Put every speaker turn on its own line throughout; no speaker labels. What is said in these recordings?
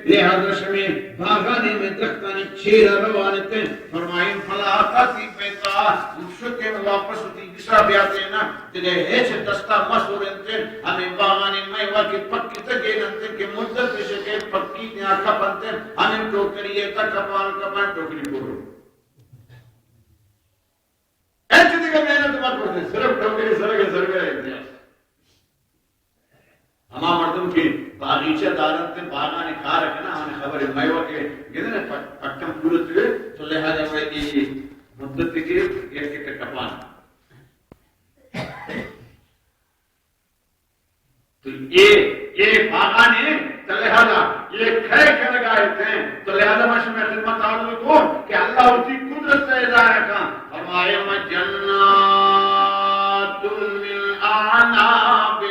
لہذا شمی باغانے میں درختانی چیرہ روانتے فرمائیں فلا آقاتی پیتا شکے میں واپس ہوتی بسرا بیاتے نا تلے ایچ دستا مسورنتے ہمیں باغانے میوہ کی پکی تگیننتے کہ مدت بشکے پکی نیا کپنتے ہمیں ٹوکریے تا کپان ٹوکری بولو ایچ دیگا محنت مت کرتے صرف ٹوکری سرگے سرگے امتیاز ہما مردم کی باغیچہ دارت باغانے کھا رکھے نا ہمیں خبر میوہ کے گئے نا پکم پورت ہوئے تو لہذا وہ مدت کے ایک کپان تو یہ باغانے تو لہذا یہ کھائے کے لگائے تھے تو لہذا ماشاء میں خدمت آرزو کو کہ اللہ اسی قدرت سے اظہار کا فرمائے جنات من اعناب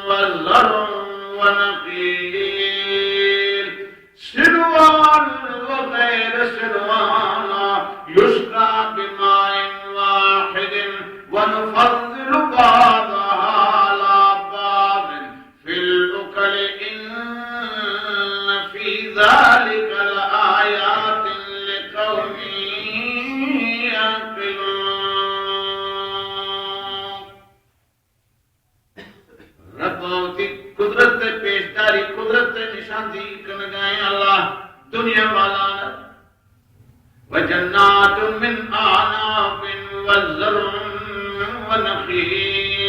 وزرع ونخيل سنوان وغير سنوان يسقى بماء واحد ونفضل بعضها على بعض في الأكل إن في ذلك لآيات لقوم يعقلون ربوتی قدرت پیشداری قدرت نشاندی کنگائیں اللہ دنیا والا وجنات من اعناب وزرع ونخیل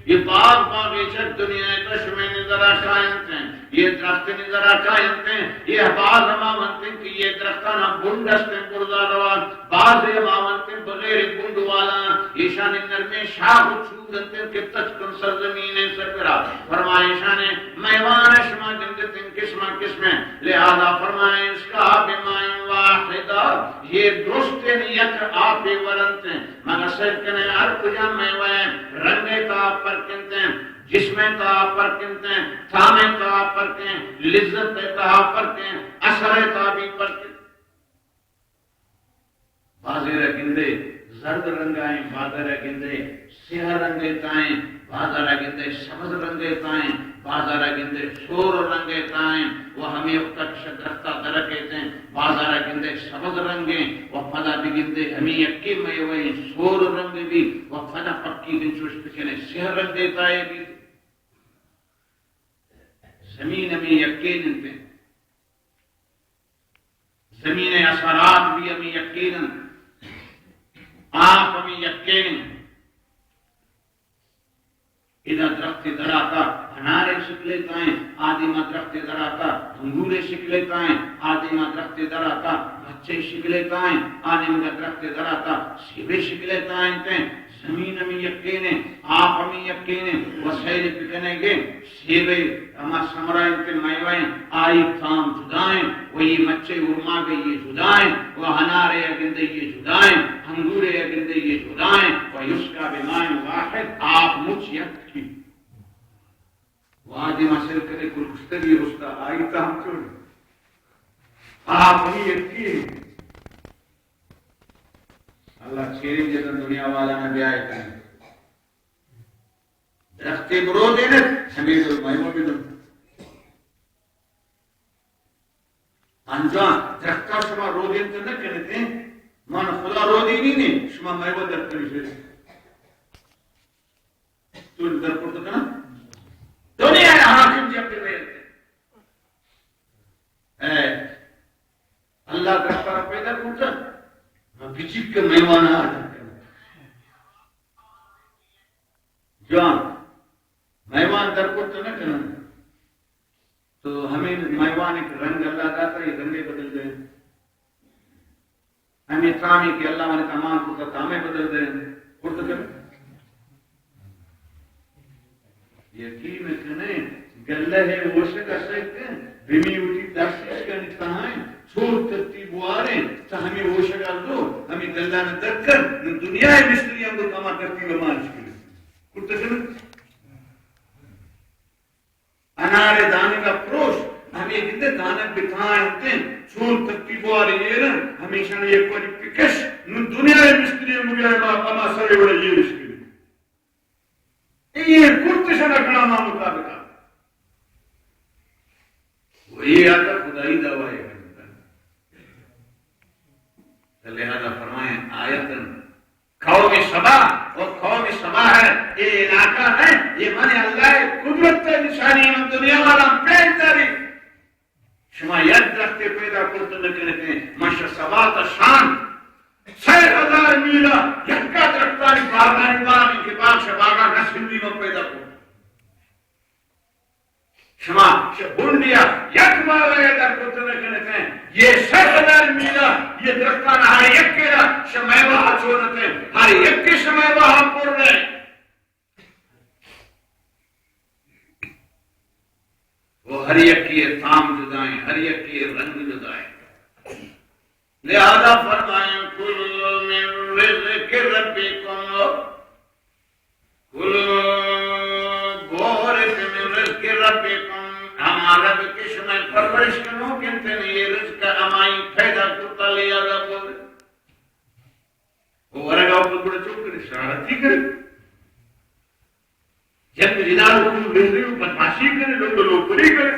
یہ باغیچہ دنیا میں نظر آشائنتے ہیں یہ درخت نظر آشائنتے ہیں یہ بعض امامنتے ہیں کہ یہ درختانا بندستے ہیں بردہ روان بعض امامنتے ہیں بغیر بند والا ایشان نرمی شاہ چھوڑتے ہیں کہ تچکن سرزمین سرپرا فرمائے شانے میوان شما جندتے ہیں قسمیں لہذا فرمائے اس کا بمائن واحدہ یہ درستے یک آپ ورنتے ہیں مگر صرف کہنے ہر کجا میوائیں رنگے کا آپ پر کنتے ہیں جسمیں تا آپ پر کنتے ہیں تھامیں تا آپ پر کنتے ہیں لذت تا آپ پر کنتے ہیں اثر تا بھی پر کنتے ہیں بازی رگندے زرد رنگائیں بازی رگندے سیاہ رنگے تائیں بازی رگندے سبز رنگے تائیں بازی رگندے سور رنگے تائیں وہ ہمیں اب تک شدرختہ درکتے ہیں بازی رگندے سبز رنگے وہ پدا بگندے ہمیں یکی میں وہی سور رنگے بھی وہ پدا پکی دن چوشت کنے سیاہ رنگے تائیں بھی زمین میں یقین پہ زمین اثرات بھی ہمیں یقین آپ ہمیں یقین ادھر درخت دراتا انارے شکلے تائیں آدمہ درخت دراتا انگورے شکلے تائیں آدمہ درخت دراتا بچے شکلے تائیں آدمہ درخت دراتا سیبے شکلے تائیں تائیں زمین ہمیں یقین ہے آپ ہمیں یقین ہے وسائل پکنے گے سیبے ہما سمرائن کے میوائیں آئی تھام جدائیں وہی مچے ارما گئی یہ جدائیں وہ ہنارے اگندے یہ جدائیں انگورے اگندے یہ جدائیں وہ یسکا بمائن واحد آپ مجھ یک کی وہ آدم حاصل کرے کل کشتگی رستا آئی تھام چھوڑ آپ ہمیں یقین اللہ چھیرے جیسا دنیا والا نے بھی آئے کریں درخت برو دینے ہمیں تو مہمہ بھی دن انجان درختہ شما رو دین تو نہ کہتے ہیں مانا خدا رو دینی نہیں شما مہمہ در کری شیئے تو در پڑتا کنا دنیا ہے حاکم جی اپنے رہتے ہیں اللہ درختہ پیدا کرتا بچک کے مہمان آ جاتے ہیں جوان مہمان در کو تو نہ کرنا تو ہمیں مہمان ایک رنگ اللہ داتا ہے یہ رنگے بدل دیں ہمیں تامی کہ اللہ نے تمام کو تامے بدل دیں کرتا کریں یقین میں کہنے گلہ ہے وشک اسکتے ہیں بمی اٹھی درسیش کا نتاہیں چھوڑ ترتیب واریں تا ہمیں وشک دو ہمیں گلہ نہ درکر دنیا مستری ہم کو کما ترتیب مانش کریں کرتا کریں انارے دانے کا پروش ہمیں کہتے دانے بٹھائیں ہوتے ہیں چھوڑ ترتیب واریں یہ رہا ہمیشہ نے ایک واری پکش دنیا مستری ہم کو کما سرے بڑا یہ رشک کریں یہ کرتشہ نکڑا ماں مطابقہ یہ آتا خدائی دعویٰ ہے. لہذا فرمائیں آیتن قوم سبا اور قوم سبا ہے یہ علاقہ ہے یہ من اللہ قدرت نشانی من دنیا والا پیش داری شما ید رکھتے پیدا کرتے نکلتے ہیں مش سبا تا شان 6000 میلہ یکا درختانی باغانی باغی کے باغ شباغا نسلی میں پیدا کرتے شما بندیا یک مالا یا در کتنے کہتے ہیں یہ 6000 میلہ یہ درختان ہر یک کے نا شمائبہ چھوڑتے ہیں ہر یک کے شمائبہ ہم پڑ رہے ہیں وہ ہر یک کی تام جدائیں ہر یک کی رنگ جدائیں لہذا فرمائیں کلوا من رزق ربکم کلوا بورک من رزق ربکم ہمارا رب کے شمع پرورش کنو کہتے ہیں یہ رزق ہمائی پیدا کرتا لیا دا بول وہ ورگا اوپر بڑا چوک کرے شرارتی کرے جب جنالو کلو بزری بدماشی کرے لوگ پوری کرے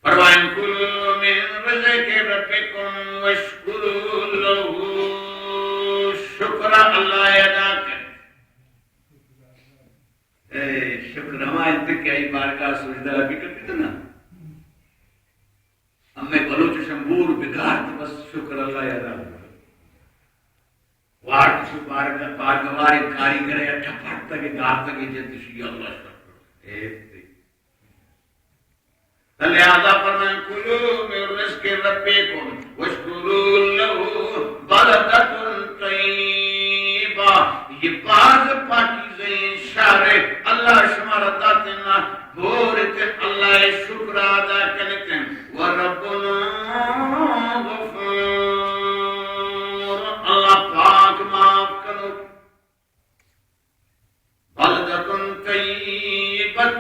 فرمائیں کلوا من رزق ربکم واشکروا لہو شکر اللہ ادا کرے شکر ہمارے تک کیا ہی بارگاہ سجدہ بھی کرتے تھے نا ہمیں بلوچ شمبور بگار تو بس شکر اللہ ادا کرے وارد شو بارگواری کاریگرے اٹھا پھٹتا کہ گار تک جد شیع اللہ شکر لہذا فرمائیں کلوا من رزق ربکم واشکروا لہو بلدۃ طیبہ یہ باز پاکیزہ اشارے اللہ شمار داتنا بورتے اللہ شکر ادا کرتے ہیں وربنا غفور اللہ پاک معاف کرو بلدۃ طیبۃ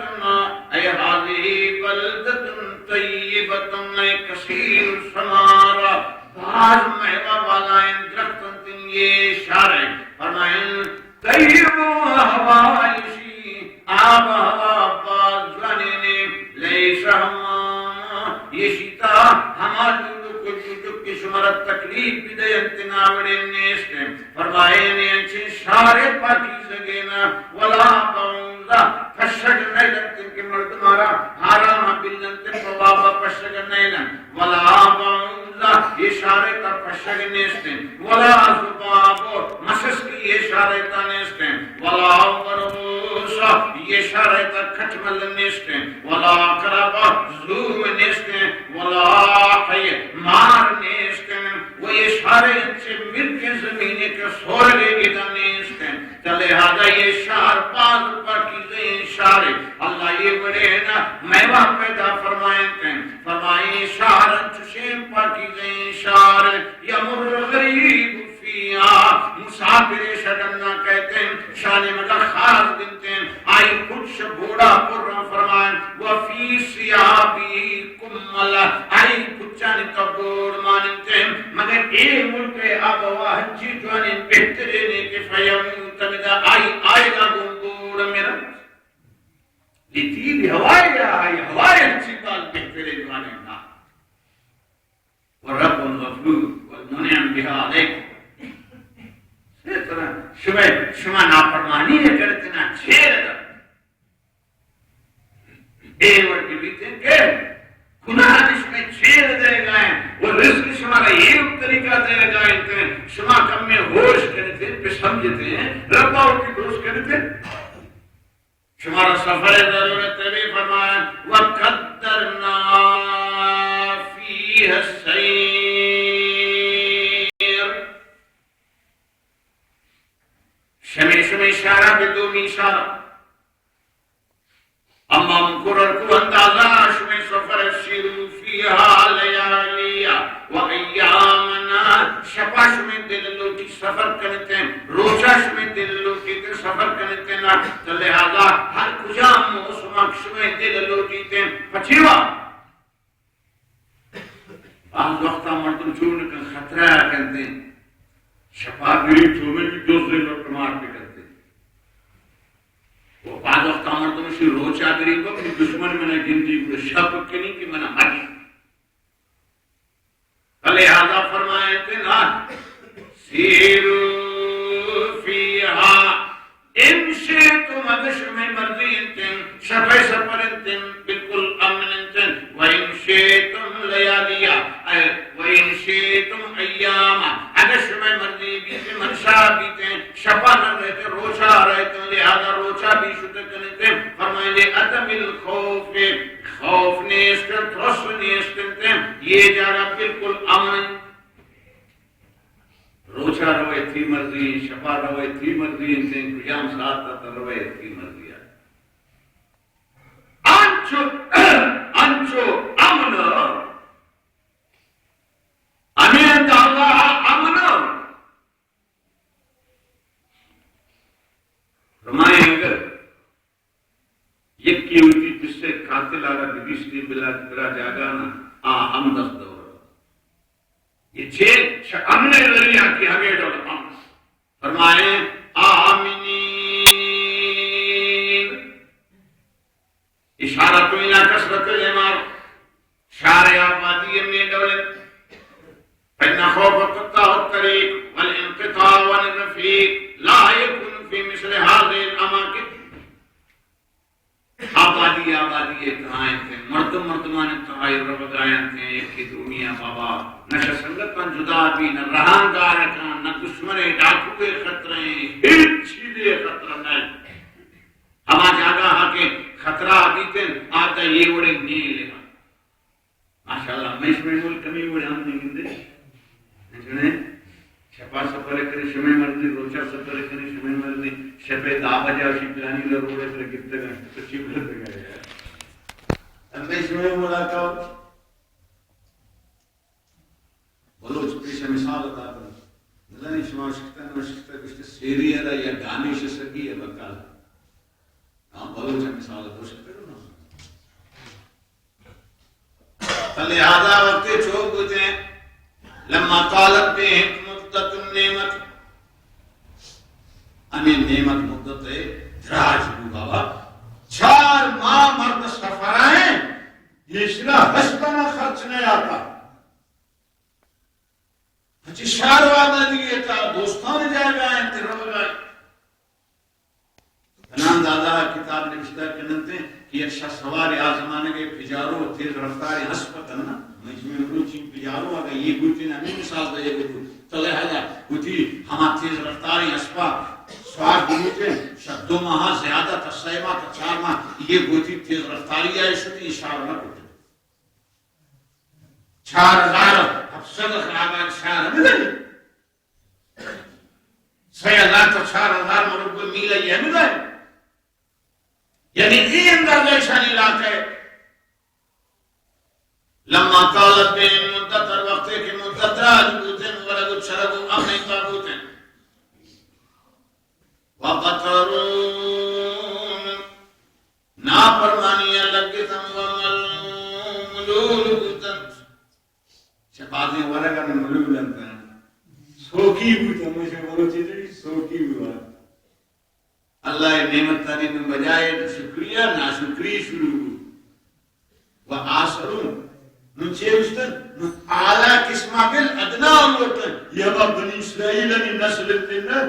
اے ہذه بلدۃ طیبۃ اے کثیر ثمار باز میوہ والا ان درختوں یہ اشارے فرمائیں طیب ہوائشی آب ہوا باز جانے لیس ہما یہ شیطا ہمارے کچھ شمارت تکلیف بھی دے انتناوڑے نیستے فرمائیں نیچے شارے پاکی سگینا ولا باؤنزا فشگ نیلن کے مرد مارا حرام بلنتے فوابا فشگ نیلن ولا باؤنزا یہ شارے تا فشگ نیستے ولا زبابو مسس کی یہ شارے تا نیستے ولا ورموسا یہ شارے تا کھٹمل نیستے ولا کرابا زوم نیستے ولا حی مار نیستے وہ یہ شارے سے مل کے زمینے کے سورگے گیتا نیستے لہذا یہ شار باز پاکیزے شارے اللہ یہ بڑے نا میوہ پیدا فرمائیں فرمائیں شار چشیم پاکیزے شار یمر غریب فیہا مسافر شدنہ کہتے ہیں شان مگر خاص دنتے ہیں آئی کچھ بوڑا پرم فرمائیں وفی سیابی کمل آئی کچھانی کبور مانتے ہیں مگر اے ملک آبوا ہنچی جوانی بہترین کے فیمون تمدہ آئی گا گنگور میرا لیتی ہوائے گا آئی ہوائے ہنچی بال بہترین جوانی نا ورب الغفور والمنعم بها علیکم شما نافرمانی نے کرتے نا چھیر دا اے ورکی بیتے ہیں کہ گناہ نش میں چھیر دے گئے وہ رزق شما کا یہ طریقہ دے گئے شما کم میں ہوش کرتے ہیں پہ سمجھتے ہیں ربا ان کی دوست کرتے ہیں شما را سفر ضرورت بھی فرمایا وَقَدَّرْنَا فِيهَا السَّيْرِ شمی اشارہ بدون اشارہ اما مقرر کو اندازہ شمی سفر شیرو فیہا لیالیا و ایامنا شپا شمی دل لوٹی سفر کرتے ہیں روچا شمی دل لوٹی تے سفر کرتے ہیں تو لہذا ہر کجا موسمک شمی دل لوٹی تے پچھیوا بعض وقتا مردم چھوڑنے کا خطرہ کرتے ہیں شفا گری چھوڑنے کی دوسرے لوٹ مار پہ کرتے ہیں وہ بعض وقت مردم سے روچا گری کو اپنی دشمن میں نے گنتی کو شب کے نہیں کہ میں نے مری لہذا فرمائے تھے نا سیرو فیہا ان شئتم ادشم مرضی انتم شفی سفر انتم بالکل امن انتم وَإِن شئتم لیالیا وَإِن شئتم ایاما ادشم مرضی بیتے منشا بیتے شفا نہ رہتے روچا رہتے لہذا روچا بھی شدہ کرتے فرمائے لے عدم الخوف خوف نیستن ترس نیستن یہ جارا بالکل امن روچا روئے تھی مرضی شفا روئے تھی مرضی انسان قیام ساتھ روئے تھی مرضی انچو امن امین اللہ امن فرمائیں اگر یک کی ہوئی جس سے قاتل آگا دیویس کی بلا ترا جاگا نا ہم دست دور یہ چھے امن لیا کی ہمیں ڈول امن فرمائیں آمینین اشارت الى کسرت الامار شارع آبادی میں ڈول فإن خوف قطع الطريق والانقطاع والرفيق لا يكون في مثل هذه الأماكن آبادی اتحائیں تھے مردمان اتحائی رب گائیں تھے ایک کی دنیا بابا نہ سنگتاں جدا بھی نہ رہانگار کان نہ دشمنے ڈاکوے خطریں ہر چیزیں خطرہ نہیں ہما جاگا ہاں کے خطرہ آدیتے آتا یہ وڑے نہیں لگا ماشاءاللہ میں اس میں ملک کمی وڑے ہم نہیں گندے جنہیں شپا سفر کرے شمع مرضی روچا سفر کرے شمع مرضی شپے دا بجا شی پلانی لروڑے پر گفتے گئے کچھی بلتے گئے اب میں شمع ملاقہ بلوچ پیشہ مثال اتا کر نظرانی شما شکتا کشتے سیری ہے یا گانی شسکی ہے بکال ہاں بلوچ مثال اتا شکتا کرو نا لہذا وقت چوک ہوتے ہیں لما طالب بهم مدت النعمت ہمیں نعمت مدت ہے دراج ہو بابا 4 ماہ مرد سفر آئیں یہ شرا ہستنا خرچ نہیں آتا اچھی شاروہ نہ دیئے تھا دوستان جائے گا آئیں تیرہ بگائیں فنان دادا کتاب نوشتہ کننتے کہ ایک شخص سواری آزمانے کے پجاروں تیز رفتاری ہسپتن نا مجموعی روچی پجاروں آگا یہ گوٹی نا نہیں مثال دا یہ گوٹی تو لہذا گوٹی ہما تیز رفتاری ہسپا سوار گوٹی شد 2 ماہ زیادہ تا 6 ماہ تا 4 ماہ یہ گوٹی تیز رفتاری آئے شدی اشارہ نہ گوٹی 4000 افسد خرابان شہر ہمیں دیں 6000 تا 4000 مربع میلہ یہ ہمیں دیں یعنی یہ اندازہ شانی علاقہ ہے لما طالت بین مدت اور وقتے کی مدت راج بوتن ورگو چرگو امن تابوتن وقترون ناپرمانیہ لگتن وملول بوتن شپازیں ورگا میں ملول لگتا ہے سوکی بوتن مجھے بولو چیزیں سوکی بوتن اللہ نعمت تاری میں بجائے شکریہ ناشکری شروع و آسرون نچے اشتن اعلیٰ قسمہ بالادنا ہوتن یہ بنی اسرائیل نے نسل تنر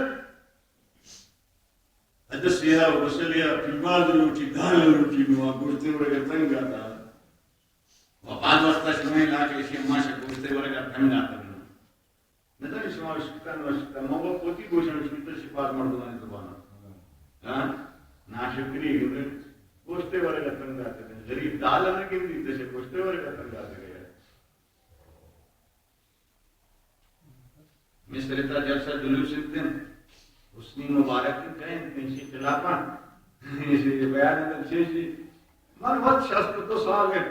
ادسیہ و بسلیہ پیماد روٹی دال روٹی نوا گرتے ورگا تنگا تا و بعد وقتا شمائے لاکے اسی ماشا گرتے ورگا تنگا تا ندانی شما شکتان و شکتان موقع پوتی گوشن شکتر شفاظ مردمانی زبانا ناشکری ہوئے پوچھتے والے کا تنگ آتے ہیں غریب دال آنے کے بھی جیسے پوچھتے والے کا تنگ آتے گئے مسترتا جلسہ جلوس اتنے حسنی مبارک کہیں انشی خلافہ اسے بیان ہے چیزی من وقت شاستر تو سوال ہے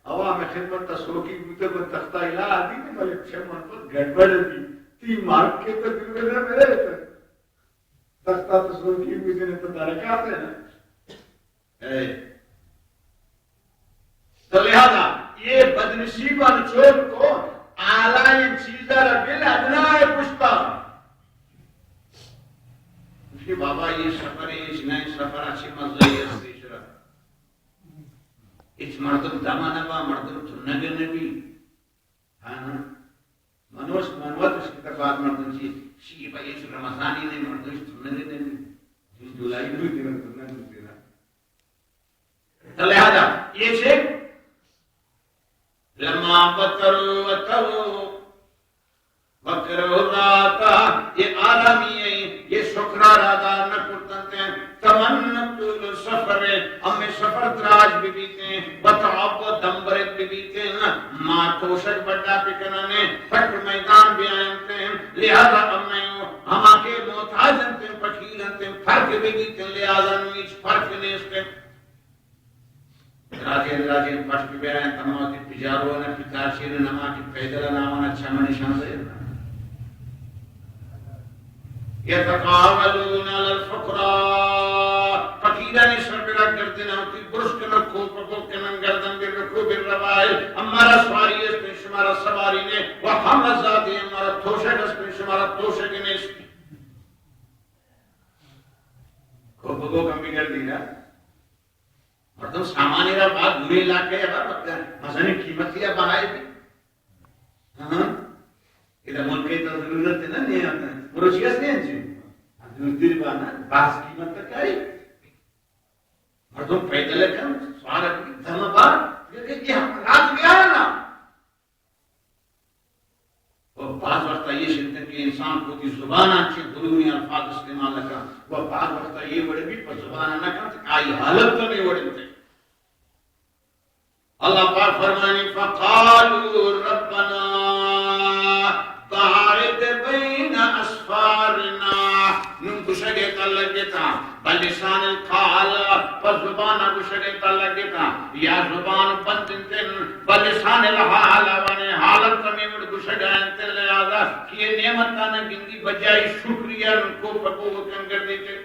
عوام خدمت تا سوکی بوتے کو تختہ الہ آدھی کہ بلے شمن پر گھڑبڑ دی 3 مارک کے تک دل میں میرے تک تختہ تو سوکی بوتے نے تو درکات ہے نا تو لہذا یہ بدنصیبہ چوک کو اعلی چیزہ ربیل ادنائے پشتا اس کے بابا یہ سفر ہے اس نئے سفر اچھی مزہ یہ حدیث رہا اس مردم دمانبا مردم تنگے نبی منوش منوات اس کتابات مردم چی شیبا یہ رمضانی نے مردم تنگے نبی جولائی بھی تیرا تنگے تیرا تو لہذا یہ چھے لما بطروا وطروا وکرو راتا یہ عالمی ہے یہ شکرار ادا نہ کرتے ہیں تمنت السفر ہمیں سفر دراج بھی بیتے ہیں بتعب و دمبرت بھی بیتے ہیں ماں توشک بڑا پکنانے پھٹ میدان بھی آئیتے ہیں لہذا ہم آکے محتاجنتے ہیں پکیلنتے ہیں فرق بھی بیتے ہیں لہذا نویچ فرق نہیں اس کے راجین پاش کی بیرائیں تمام کی پجاروں نے پتارشیر نما کی پیدل نامان اچھا منی شان سے یتقاولون علی الفقراء فقیرانی سر پہ رکھ کرتے نہ ہوتی برش کے نکھو پکو کے ننگردن کے رکھو بالروائل ہمارا سواری اس پہ شمارا سواری نے وحمد ذاتی ہمارا توشک اس پہ شمارا توشک نے اس پہ کو پکو کم بھی کر دی نا مردم سامانی را بات بری علاقے ہے مزانی قیمتی ہے بہائے بھی یہ ملکی تا ضرورت ہے نا نہیں آتا ہے مروچیس نہیں انچی دیر بانا باس قیمت تک آئی مردم پیدل کم سوارا کی دھرم بار یہ ہم رات میں آیا نا وہ بعض وقت یہ شدت کہ انسان کو کی زبان اچھی ضروری الفاظ استعمال لکا وہ بعض وقت یہ وڑے بھی پر زبان نہ کرتا آئی حالت تو نہیں وڑے تھے اللہ پاک فرمانی فقالوا ربنا باعد بین اسفارنا نم کشگے تلگتا بلسان القال فزبان کشگے تلگتا یا زبان بندن بلسان الحال وانے حالت تمیمڑ کشگائن تلے آدھا کہ یہ نعمت کانا گندی بجائی شکریہ ان کو پکو کن کر دیتے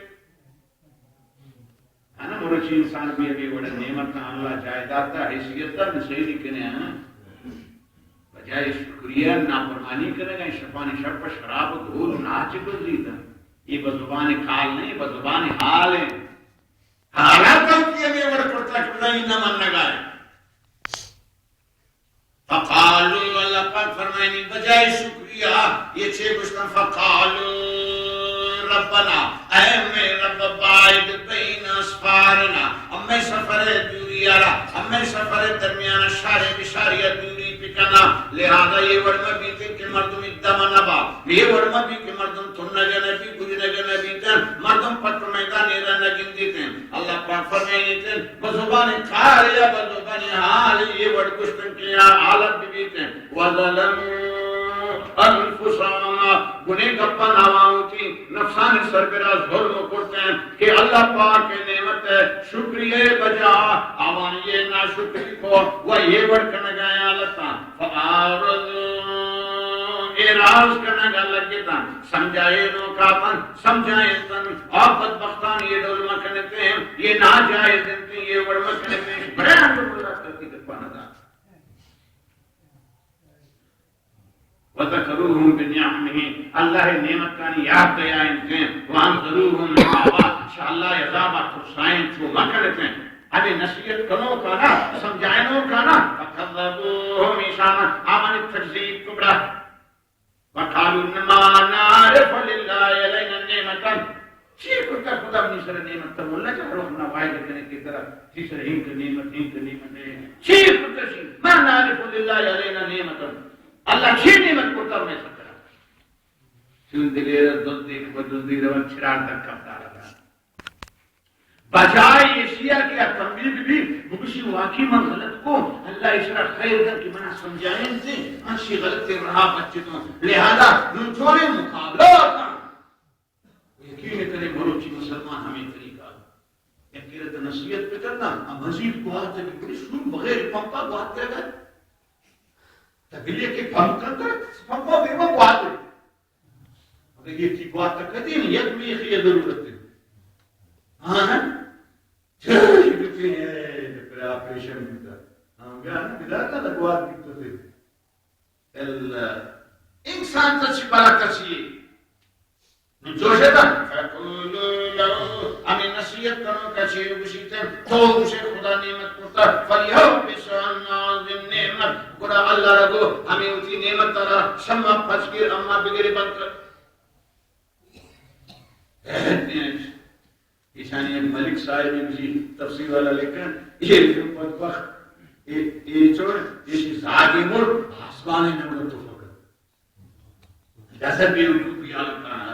ہے نا مرچی انسان بھی ابھی بڑے نعمت کا اللہ جائیداد کا حیثیت کا صحیح لکھنے ہیں بجائے شکریہ نافرمانی کرے گا شفانی شب پر شراب و دھول ناچ کو زیدہ یہ بزبان کال نہیں بزبان حال ہے حالات کم کیا بھی بڑا کرتا کرتا ہی نہ من لگا ہے فقالوا اللہ پاک فرمائنی بجائے شکریہ یہ چھے کچھ فقالوا ربنا اے میں رب باعد بین اسفارنا ہمیں سفر دوری آرہ ہمیں سفر درمیان شارع بشاریہ دوری پکنا لہذا یہ ورمہ بیتے کہ مردم ادام نبا یہ ورمہ بھی کہ مردم تھنگے نبی گجرگے نبی تن مردم پتر میدان ایرہ نگن دیتے ہیں اللہ پاک فرمائنی تن بزبان کاریا بزبان حال یہ ورد کشتن کیا حالت بھی بیتے ہیں وَظَلَمُوا انفسانا گناہ گپا نواؤں کی نفسان سربراز ظلم کرتے ہیں کہ اللہ پاک کی نعمت ہے شکریہ بجا آوان یہ نا شکری کو وہ یہ ورد کرنے گیا لتا فآرضوا اعراض کرنے گا لگتا سمجھائے روکاپن سمجھائے تن آپ بدبختان یہ ڈول مکنتے ہیں یہ ناجائز دنتی یہ ورد مکنتے ہیں بڑے اللہ کرتی دکھوانا تھا وَذَكَرُوهُمْ بِنِعْمِهِ اللہ نعمت کانی یاد دیا انتے ہیں وَانْظَرُوهُمْ لِعَوَا انشاءاللہ یذابہ ترسائیں چھو مکرتے ہیں ابھی نصیحت کنوں کا نا سمجھائنوں کا نا فَقَذَّبُوهُمْ ایشانا آمن التجزیب کبرا وَقَالُوا نَمَا نَعْرِفَ لِلَّهِ عَلَيْنَا النِّعْمَةً چیئے کرتا خدا اپنی سر نعمت تر ملنا چاہ رہا اپنا وائد کرنے کی طرح تیسر ہنک نعمت ہے چیئے کرتا چیئے مَا نَعْرِفُ لِلَّهِ عَلَيْنَا نِعْمَةً اللہ چھ نعمت کو تر میں سکتا چون دلیر دلدی بدلدی روان چھرار تک کرتا رہا بجائے یہ شیعہ کیا تنبیب بھی مکشی واقعی من غلط کو اللہ اشرا خیر کر کہ منا سمجھائیں سے انشی غلط سے رہا بچے تو لہذا نچوڑے مقابلہ ہوتا یقین کرے مروچی مسلمان ہمیں طریقہ یقیرت نصیحت پہ کرنا مزید کو آتا ہے کہ شروع بغیر پمپا کو آتا ہے تبلیغ کے پمپ کرتا پمپا بیمہ کو آتا ہے اگر یہ کی بات تک کہتی ہے یک میں یہ ضرورت ہے ہاں چھوڑی بھی ہے پھر آپریشن بھی تھا ہم گیا نا بداتا لگوات بھی تو تھے انسان تا چی بارا کسی جوشے دا فَقُولُوا لَهُ ہمیں نصیحت کروں کا چیر بشیتے تو اسے خدا نعمت کرتا فلیہو بسان نازم نعمت گرا اللہ رگو ہمیں اسی نعمت ترہ شمع پھچکر اما بگری بند کر ایشانی ایک ملک صاحب نے کسی تفسیر والا لکھا یہ بدبخت یہ چھوڑ یہ زاگی مر آسمانی نمت تو فکر جیسے بھی اٹھو پیالتا ہے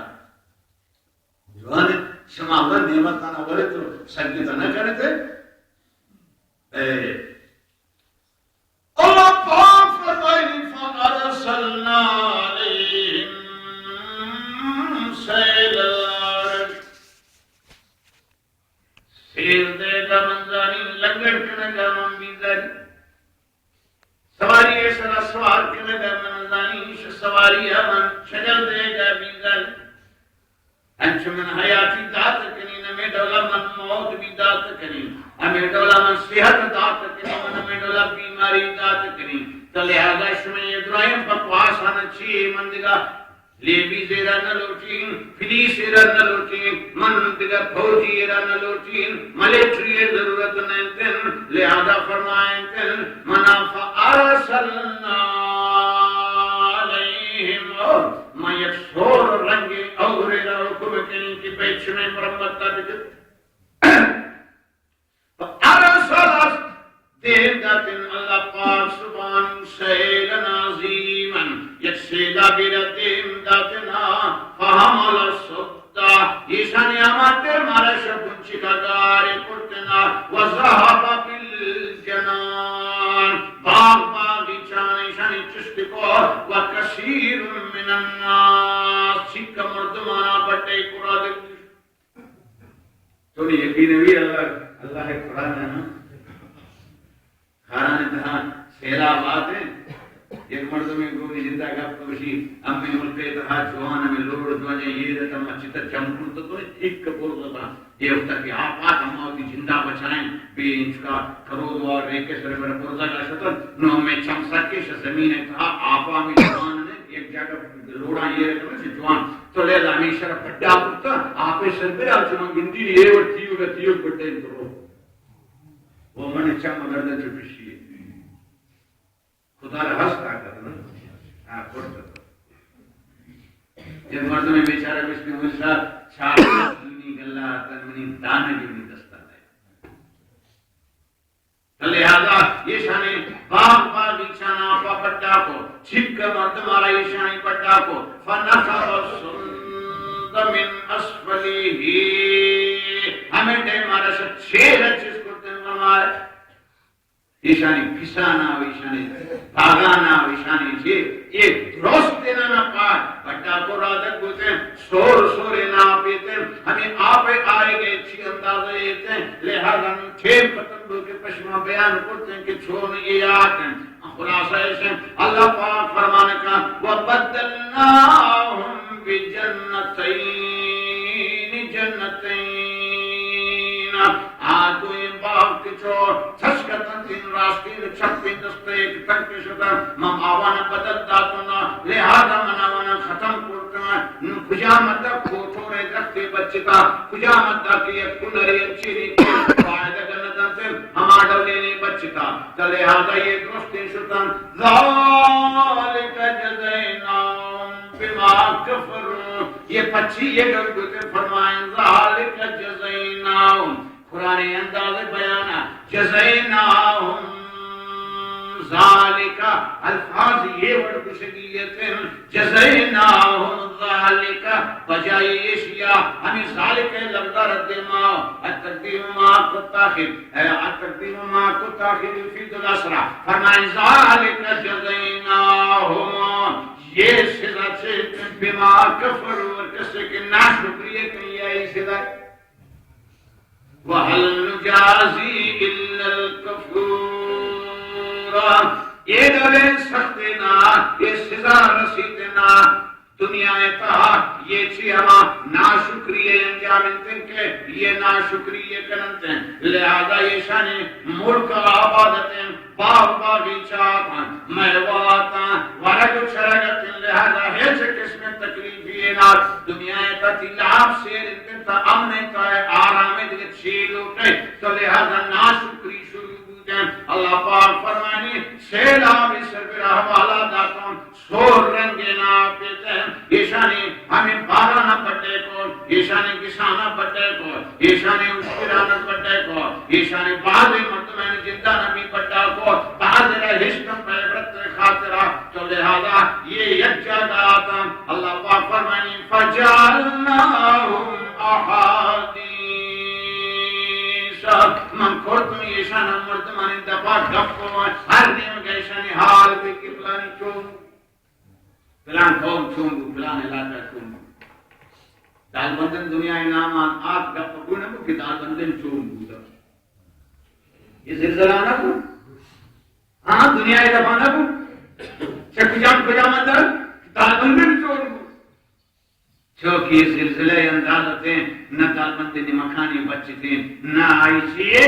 جوان شما اللہ نعمت آنا بولے تو سنگیتا نہ کرے تھے اللہ پاک فرمائنی فَأَرْسَلْنَا عَلَيْهِمْ سَيْلَ الْعَرِضِ سیل دے گا منزانی لنگڑ کنگا منبیزانی سواری ایسا سوار کنگا منزانی سواری امن شجل دے گا بیزانی انچمن حیاتی دات کنی نمی دولا من موت بھی دات کنی ہمیں دولا من صحت دات کنی ہمیں دولا بیماری دات کنی تو لہذا شمیں ادرائیم بکواس آنا چیئے مندگا لیبی زیرہ نہ لوٹین فلی زیرہ نہ لوٹین من دگا پھوجی زیرہ نہ لوٹین ملیٹری ضرورت نینتن لہذا فرمائنتن منا فَأَرْسَلْنَا عَلَيْهِمْ میں یک سور رنگی اوری را حکم کنی کی بیچ میں مرمت تا بکت فَأَرْسَلَتْ دیدتن اللہ پاک سبحان سیلن عظیمن یک سیدہ بیرتیم داتنا فہمال سبتا ایشانی آماتے مارا شبن چکاگاری پرتنا وزہبا بالجنان باغ باغی چان ایشانی چشتی کو وکثیر من الناس چکا مردمانا بٹے قرآن دیکھ تو نہیں یقین ہوئی اللہ ہے قرآن ہے نا خانہ نے کہا سیلہ بات ہے ایک مردوں میں گوری زندہ کا پوشی امی ملکے تہا جوان میں لوڑ دوانجے یہ رہتا مچیتا چمکن تو نے ٹھیک کپور ہوتا یہ ہوتا کہ آپ ہم ہوتی زندہ بچائیں بے انچ کا کرود اور ریکے سرے پر پرزا کا شتر نو میں چمسا کے زمین تہا آپا میں جوان نے ایک جگہ لوڑا یہ رہتا ہے جوان تو لے ہمیشہ پڑھا پڑتا آپے سر پر آپ چنان گندی یہ اور تیو کا تیو پڑھتے ہیں کرو وہ من چم مگردہ چپشی خدا رہا ہستا کرنا پڑھتا جب مردوں میں بیچارہ بشتی ہوشا چھاڑ دینی گلہ تنمنی دانے جو نہیں دستا ہے لہذا یہ شانے باغ باغی چانا آپا پڑھا کو چھپ کر مردم آرہا یہ شانی پڑھا کو فَنَخَرَ سُنْدَ مِنْ أَسْفَلِهِ ہمیں دے مارا شد چھیر چیز کرتے ہیں فرمائے ایشانی پسانا و ایشانی باغانا و ایشانی چھے یہ درست دینا نہ پار بڑا کو رادت گوتے ہیں سور سورے نہ پیتے ہیں ہمیں آپے آئے گئے چھے اندازہ یہ ہیں لہذا ہم ٹھیپ پتنگوں کے پشمہ بیان کرتے ہیں کہ چھوڑنے یہ آتے ہیں خلاصہ ایسے اللہ پاک فرمانے کا وَبَدَّلْنَاهُمْ بِجَنَّتَيْنِ جَنَّتَيْنِ آدوئے باغ کے چھوڑ چھشکتن تین راستی چھپی دستے ایک تنکی شدہ مم آوانا بدل داتونا لہذا مناوانا ختم کرتنا خجامت دا کھوٹورے درختی بچتا خجامت دا کی ایک کنری اچھی ریتی فائدہ جنتن سے ہمارا لینے بچتا تو لہذا یہ درستی شدن ذالک جزینام بما کفر یہ پچھی یہ گلگتے فرمائیں ذالک جزینام قرآن انداز بیانا جزیناہم ذالکا الفاظ یہ ورد شکیت ہیں جزیناہم ذالکا بجائی اشیاء ہمیں ذالکہ لفظہ رد ماں التقدیم ما کتاخر التقدیم ما کتاخر فید الاسرہ فرمائیں ذالکا جزیناہم یہ سزا سے بما کفر ورکسے کہ ناشکریہ کہیں آئی سزا وَهَلْ نُجَازِي إِلَّا الْكَفُورَ یہ دلے سختنا یہ سزا رسیدنا دنیا تہا یہ چی ہما ناشکریہ انجام انتن کے یہ ناشکریہ کرنتے ہیں لہذا یہ شانی ملک آبادتیں باغ باغی چاہتاں محواتا ورگ چرگتیں لہذا ہے سے قسم تکلیفی نار دنیا تا تلاب سیر انتن تا امن تا آرام دیگے بھی سربراہ والا داتوں سور رنگے نا پیتے ہیں ایشانی ہمیں بارانا بڑے کو ایشانی کسانا بڑے کو ایشانی اسکرانا بڑے کو ایشانی بعض مردمین جندہ نبی بڑا کو بعض رہشتم پیبرت خاطرہ تو لہذا یہ یک جگہ آتا اللہ پاک فرمانی فجعلناہم احادیث من کھوڑتم ایشانا مردمانی دفاع گفت ہر دیم کے ایشانی حال بھی کی پلانی چون پلان قوم چونگو پلان علاقہ چونگو دال بندن دنیا انامان آپ گفت گونا کو کہ دال بندن چونگو دا یہ زلزلہ نہ کو ہاں دنیا دفاع نہ کو چک جام کجام در دال بندن چونگو چونکہ یہ زلزلے اندازتے نہ دال بندن مکھانی بچتے نہ آئی چیئے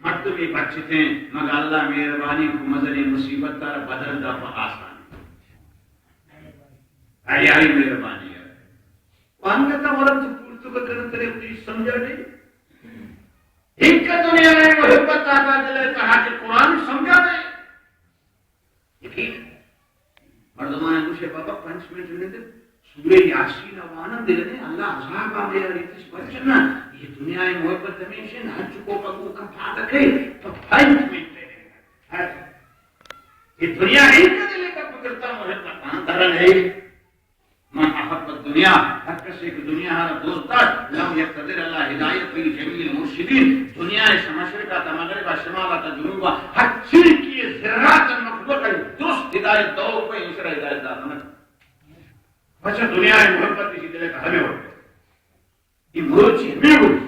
مرتبی بچتے مگر اللہ مہربانی کو مزلی مصیبت تر بدل دا آسان آئی مہربانی ہے وہاں کہتا مرد تو پورتو کا کرن ترے خودی سمجھا نہیں ایک کا دنیا میں محبت آتا جلے کہا کہ قرآن سمجھا نہیں یقین مردمانے دوشے بابا 5 منٹ لینے دے سورہ یاسین وانا دلنے اللہ عذاب آمدے ریتش بچنا یہ دنیا میں محبت ہمیشہ نہ چکو پگو کا پھا رکھے تو 5 منٹ لینے یہ دنیا نہیں کا دلے کا پکرتا محبت کہاں درن ہے من احب الدنیا ہر کسی کی دنیا ہر دوستا لم یقتدر اللہ ہدایت فی جمیل مرشدین دنیا ہے مشرقہ تا مغربہ شمالہ تا جنوبہ ہر چیز کی ذرات مخلوق ہے درست ہدایت دو پہ انشرہ ہدایت دارنا بچہ دنیا ہے محبت اسی دلے کا ہمیں ہوتا ہے یہ مروچی ہمیں ہوتی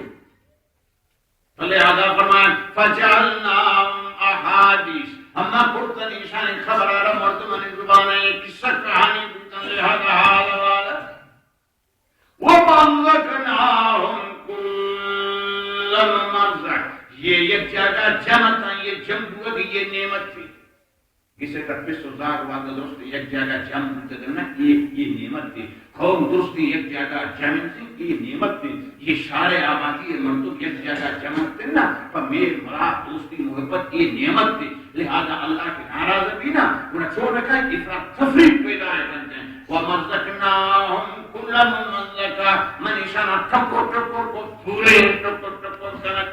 اللہ عذاب فرمائیں فجعلناہم احادیث اما پرتن انشان خبر آرہ مردمان زبان ہے قصہ کہانی بلتن لہذا حال والا وَمَنْزَقْنَاهُمْ كُلَّ مَمَزَّقْ یہ ایک جگہ جمع تھا یہ جمع ہوا کہ یہ نعمت تھی کسی کا پس و زاگ واقع دوست ایک جگہ جمع ہوتے دینا یہ نعمت تھی قوم درستی ایک جگہ جمع تھی یہ نعمت تھی یہ شارع آبادی مردم ایک جگہ جمع تھی نا پر میرے مراد دوستی محبت یہ نعمت تھی لہذا اللہ کی ناراض بھی نا انہیں چھوڑ رکھا ہے افراد تفریق پیدا ہے بنتے ہیں وَمَرْزَقْنَاهُمْ كُلَّ مُمَنْزَقَ من اشارہ ٹھپو ٹھپو کو پورے ٹھپو ٹھپو سنک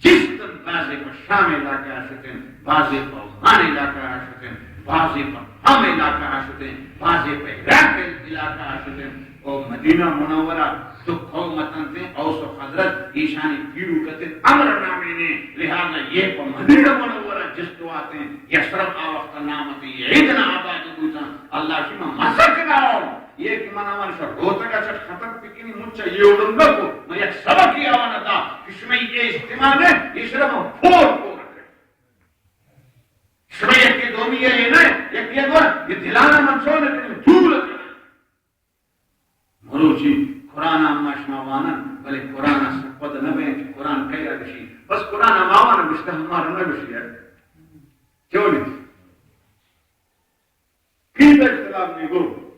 جس طرح بازے کو شام علاقہ آشتے ہیں بازے کو افغان علاقہ آشتے ہیں بازے کو ہم علاقہ آشتے ہیں بازے کو عراق علاقہ آشتے ہیں اور مدینہ منورہ تو قومتن تھے اوس و حضرت ایشانی پیرو کہتے امر نامی نے لہذا یہ کو مدینہ منورہ جس تو آتے ہیں یسرب آوقت نامت یہ عیدنا آباد بوتا اللہ کی میں مسک نہ ہوں یہ کہ من آمان شا روتا کا شا خطر پکنی مجھا یہ اڑنگا کو میں یک سبق ہی آوانا تھا کہ میں یہ استعمال ہے یہ صرف پھور کو رکھے شما یک کے دومی یہ نہیں یک یہ دور یہ دلانا منصور ہے کہ دھول ہے مروچی قرآن اما شماوانا بلے قرآن سپد نبے کہ قرآن کئی رکشی بس قرآن اماوانا بشتہ ہمارا نبشی ہے کیوں نہیں کیتا اختلاف نہیں گو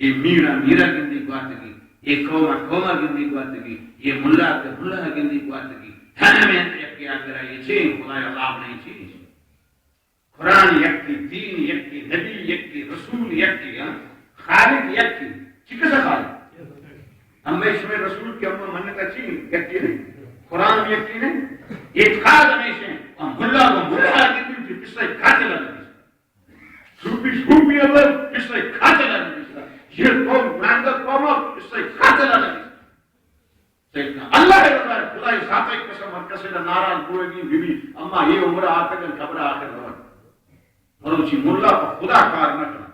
یہ میرا گندی گواتگی یہ قومہ گندی گواتگی یہ ملا گندی گواتگی تھانے میں یکی آگرہ یہ چین خدای اللہ نہیں چیز قرآن یکی دین یکی نبی یکی رسول یکی خالق یکی چکہ سا خالق ہمیشہ میں رسول کی امہ منتا چین یکی نہیں قرآن یکی نہیں اعتقاد ہمیشہ ملا گندی تھی پسا قاتل صوفی اللہ پسا قاتل یہ قوم برانڈر قوم اس سے قاتل نہیں اللہ ہے خدای ذات ایک قسم مرکز سے ناراض ہوئے گی بی بی اما یہ عمر آتا کہ خبر آخر رہا مروچی ملا پر خدا کار نہ کرنا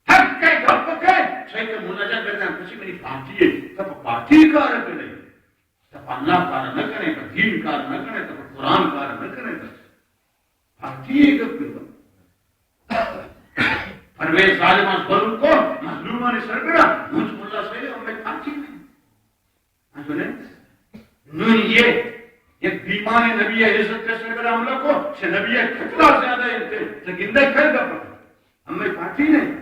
حق کے گھپ کے چھے کہ مناجہ کرتے ہیں کسی میری پارٹی ہے تب پارٹی کار نہ کرے تب اللہ کار نہ کرے تب دین کار نہ کرے تب قرآن کار نہ کرے پارٹی ہے گھپ کے پرویز ظالمان ظلم کو مظلومان سرگرہ مجھ ملا سہلے ہمیں پارٹی نہیں سنے نون یہ ایک بیمان نبی عزت کے سرگرہ ہم لوگ کو سے نبی خطرہ زیادہ انتے لیکن دے کھر گا پڑا ہمیں پارٹی نہیں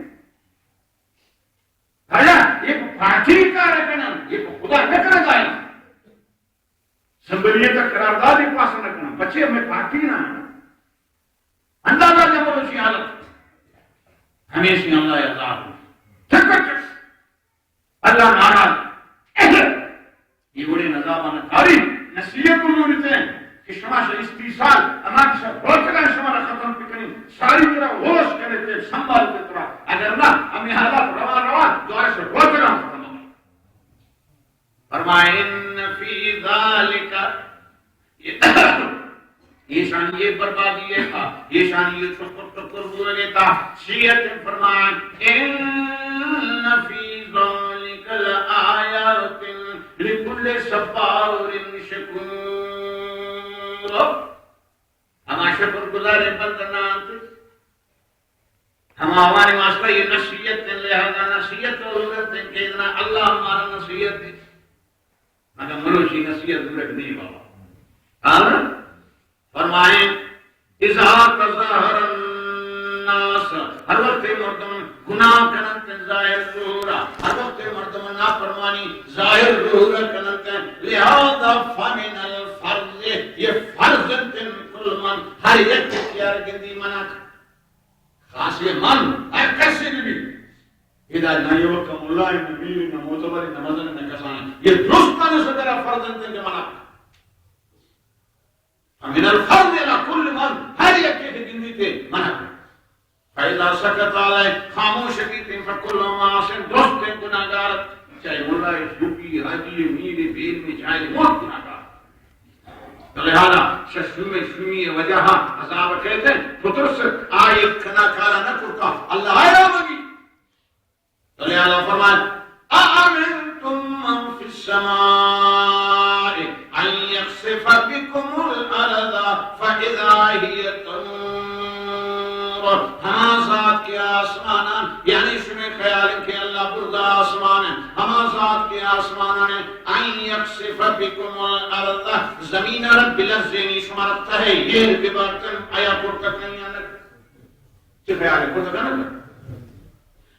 بھایا ایک پارٹی کا رکھنا ایک خدا نہ کرنا جائے سنبلیت قرارداد ایک پاس نہ کرنا بچے ہمیں پاکی نہ اندازہ جب اسی حالت ہمیشہ اللہ عذاب اللہ ناراض یہ بڑے نظامہ تاریخ نصیحت ملتے ہیں کہ شما سے استیصال امان سے روچنا شما را ختم بکنی ساری طرح ہوش کرے تھے سنبھال کے طرح اگر نہ ہمیں حالات روا دوارے سے روچنا ختم ہو فرمائے ان فی ذالک یہ شان یہ بربادی ہے تھا یہ شان یہ ٹکر بولے تھا شیعت فرمائے ان فی ذالک لآیات لکل صبار شکور ہما شکر گزارے بندنات ہم آوانی واسطہ یہ نصیحت لہذا نصیحت ضرورت ہے کہ اتنا اللہ ہمارا نصیحت ہے مگر مروشی نصیحت ضرورت نہیں بابا فرمائیں اذا تظاہر الناس ہر وقت مردم گناہ کننت ظاہر ظہورا ہر وقت مردم نافرمانی ظاہر ظہورا کننت لہذا فمن الفرض یہ فرض تن کل من ہر یک اختیار گندی منات خاص من ہر کسی بھی ادھا نہ یہ وقت ملا نبی نہ معتبر نہ مدن نہ کسان یہ درست نہ صدر فرض تن کے منات من الفرض الى كل من ہر یک گندی تے منات فَإِذَا سَكَتَ عَلَيْهِ خاموش بیتے فَكُلُّ مَعَصٍ درست گناہگار چاہے مولائے شوپی حاجی میر بیر میں چاہے موت گناہگار لہذا ششمی وجہ عذاب کہتے ہیں فترس آئے کھنا کھانا نہ کرتا اللہ آئے مگی لہذا فرمائے أَأَمِنْتُمْ مَنْ فِي السَّمَاءِ أَنْ يَخْسِفَ بِكُمُ الْأَرْضَ فَإِذَا هِيَ تَمُورُ ہما ذات کے آسمانان یعنی شمی خیال کہ اللہ بردہ آسمان ہے ہما ذات کے آسمانان این یکسف بکم الارض زمین رب بلرزینی شمارتا ہے یہ ببارتن آیا پرتک نہیں آنے چی خیال ہے پرتک آنے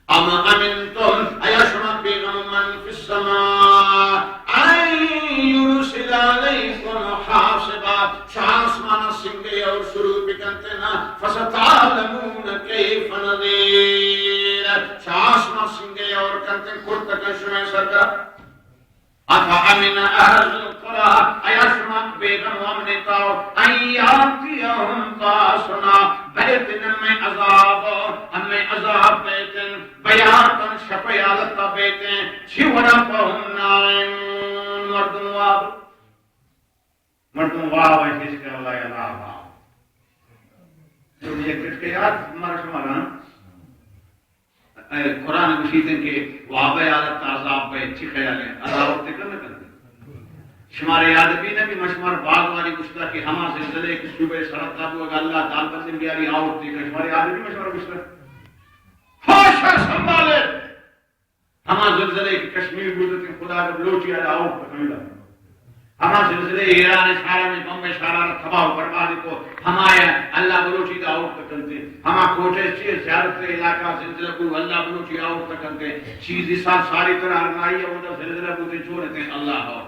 اما امنتم آیا شما بیغم من فی السماء این یرسل علیکم حاصبات شاسمانا سنگے اور شروع بکنتے نا فستعلمون کیف نذیر شاسمانا سنگے اور کنتے کرتک شما سرکا افا امن اہل القرآن آیا شما بیغم وامنتاو ایاتیہم باسنا بیتن میں عذاب ہمیں عذاب بیتن بیاتن شپیالتا بیتن چھوڑا پہم نائم مردم واو ہے جس کے اللہ اللہ واو تو یہ کچھ کے یاد ہمارا شمارا قرآن مشیدیں کہ وابے عالت عذاب بے اچھی خیال ہے عذاب تکر نہ کرتے شمار یاد بھی نبی مشمار باغ والی مشکلہ کہ ہما زلزلے کی صوبہ سرط تابو اگر اللہ دال بندن بیاری آؤٹ تھی شمار یاد بھی مشمار مشکلہ خوشہ سنبھالے ہما زلزلے کی کشمیر گزرتی خدا جب لوچی آیا آؤٹ تکمیلہ ہما زلزلے ایران شارہ میں بمبے شارہ تباہ بربادی کو ہمایا اللہ بلوچی دا آؤٹ تکنتے ہما کوٹے چیز زیارت علاقہ زلزلہ کو اللہ بلوچی آؤٹ تکنتے چیز اس سال ساری طرح ارنائی ہے وہ زلزلہ کو دے چھوڑتے ہیں اللہ ہو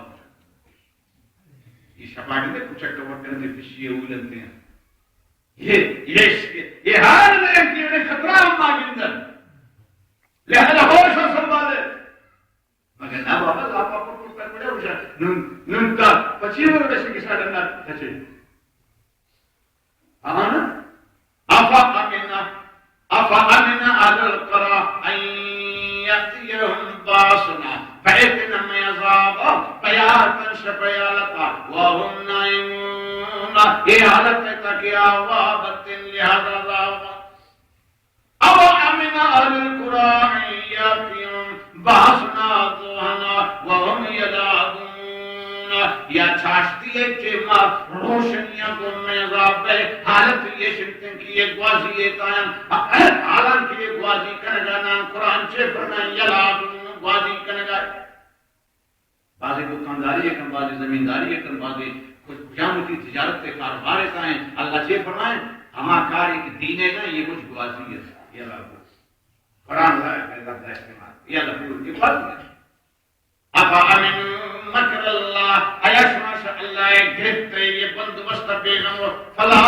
یہ شفاقی دے کچھ اکٹور کرنے پشیئے اولنتے ہیں یہ حال میں کہ انہیں خطرہ ہم ماگندر لہذا ہوش و سنبھالے مگر نا بابا آپ آپ کو کر پڑے ہوشا ننتا پچیور بشی کسا ڈنگا تھچے آنا افا امنا اہل القرى ان یأتیہم باسنا فیتن میں عذاب بیاتا شپیالتا وهم نائمون یہ حالت ہے تاکہ آوابتن لہذا عذاب او امنا اہل القرى ان یأتیہم باسنا دوہنا وهم یلعبون یا چھاشتی ہے کہ روشنیاں کو میں عذاب ہے حالت یہ شکتیں کی ایک گوازی یہ تائم حالانکہ یہ گوازی کنگا نام قرآن چے فرنا یلعبون گوازی کنگا بعضی دکانداری ہے کم بعضی زمینداری ہے کم بعضی کچھ قیامتی تجارت کے کاروبار ہیں اللہ چے فرمائیں ہما کار ایک دین ہے نا یہ کچھ گوازی ہے یلعبون قرآن ہے لفظ استعمال یلعبون یہ بات ہے افا امن مکر اللہ ایشماش اللہ گرفت یہ بندوبست بیگم فلا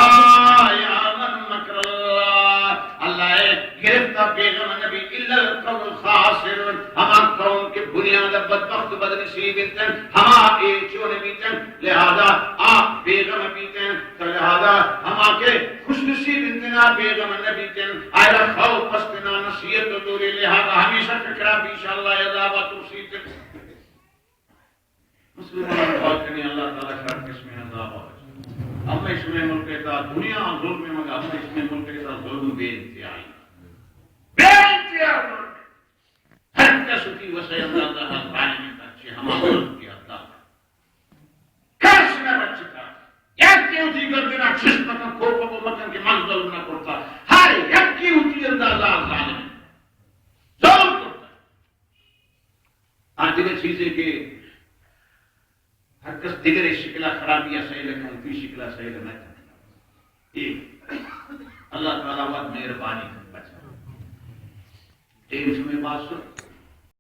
یامن مکر اللہ اللہ گرفت بیگم نبی الا القوم الخاسرون ہمان قوم کے بنیاد بدبخت بدنصیب انتن ہما ایچو نبیتن لہذا آپ بیگم بیتن تو لہذا ہما کے خوش نصیب انتنا بیگم نبیتن آئرہ خوف پستنا نصیت و دوری لہذا ہمیشہ فکرہ بیشاللہ یذابت رسیتن مسلمان بات کریں اللہ تعالیٰ شرط اس میں عذاب آئے اب اس میں ملک تا دنیا ظلم میں مگا اب اس میں ملک تا ظلم بے انتہائی بے انتہائی ملک ہر کسوتی وسیع اللہ تعالیٰ ظالمین تاچے ہما ظلم کی اللہ کرس میں بچتا یک کی ہوتی گردنا چھس مکن کھوپا کو مکن کے من ظلم نہ کرتا ہر یک کی ہوتی اندازہ ظالم ظلم کرتا آج دیگر چیزیں کہ ہر کس دیگر شکلہ خرابیہ صحیح لکھن فی شکلہ صحیح لکھن ایک اللہ تعالیٰ وقت مہربانی کر بچا تیم میں بات سن